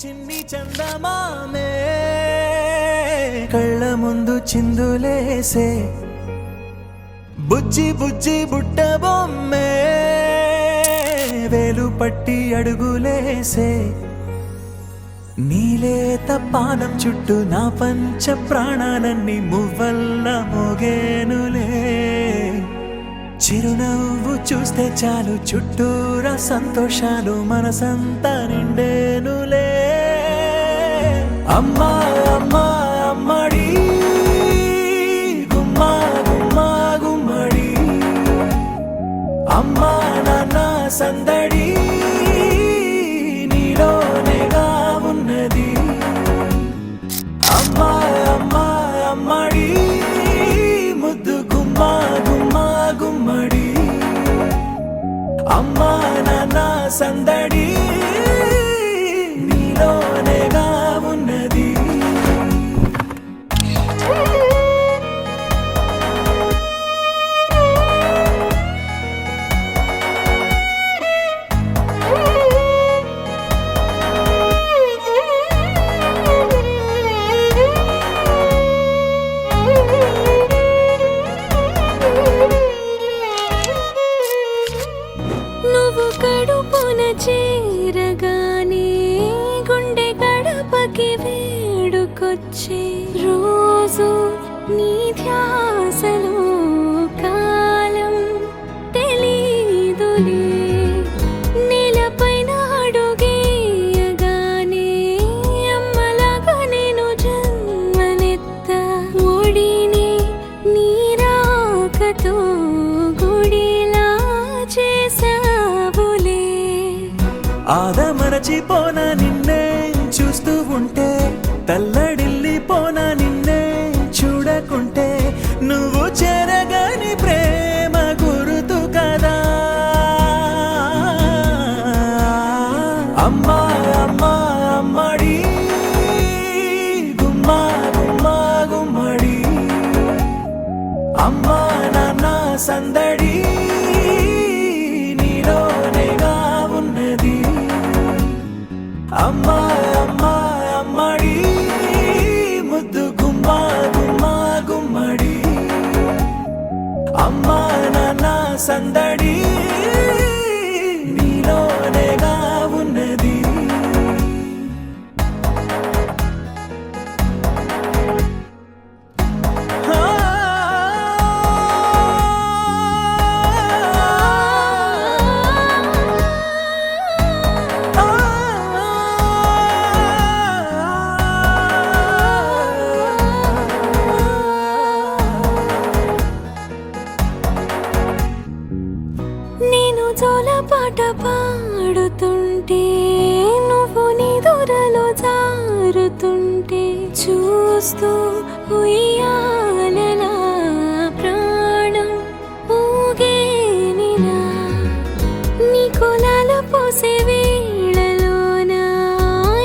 చిన్ని చందమామే కళ్ళ ముందు చిందులేసే బుజ్జి బుజ్జి బుట్ట బొమ్మే వేలు పట్టి అడుగులేసే నీలేత పానం చుట్టూ నా పంచ ప్రాణాలన్నీ మువ్వల్ల మోగేనులే చిరునవ్వు చూస్తే చాలు చుట్టూరా సంతోషాలు మనసంతా నిండేనులే అమ్మా అమ్మా అమ్మడి గుమ్మా గుమ్మా గుమ్మడి అమ్మా నాన్న సందడి నీలోనేగా ఉన్నది అమ్మా అమ్మా అమ్మడి ముద్దు గుమ్మా గుమ్మా గుమ్మడి అమ్మా నాన్న సందడి నీలోనేగా ఉన్నది చేరగానే గుండె గడపకి వేడుకొచ్చే రోజు నీ ధ్యాసలో కాలం తెలీదులే నేలపైన అడుగేయగానే అమ్మలాగా నేను జన్మనెత్త ఒడిని నీ రాకతో గుడిలా చేసావులే ఆదమరచిపోనా నిన్నే చూస్తూ ఉంటే తల్లడిల్లిపోనా నిన్నే చూడకుంటే నువ్వు చెరగని ప్రేమ గురుతు కదా అమ్మా అమ్మా అమ్మడి గుమ్మా గుమ్మా గుమ్మడి అమ్మా నాన్న సందడి నీలోనేగా ఉన్నది అమ్మా అమ్మా అమ్మడి ముద్దు గుమ్మా గుమ్మా గుమ్మడి అమ్మా నాన్న సందడి నీలోనేగా ఉన్నది పాట పాడుతుంటే నువ్వు నీ దూరలో జారుతుంటే చూస్తూ ఉయ్యాలలా ప్రాణం ఊగేనిలా నీ కులాలు పోసే వేళలోనా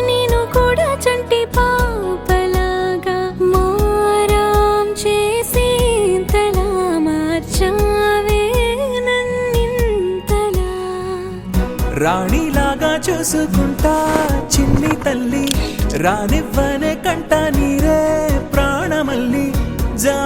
నేను కూడా చంటి పాపలాగా మారాం చేసి తలా మార్చావే రాణిలాగా చూసుకుంటా చిన్ని తల్లి రానివ్వనే కంట నీరే ప్రాణమల్లి జా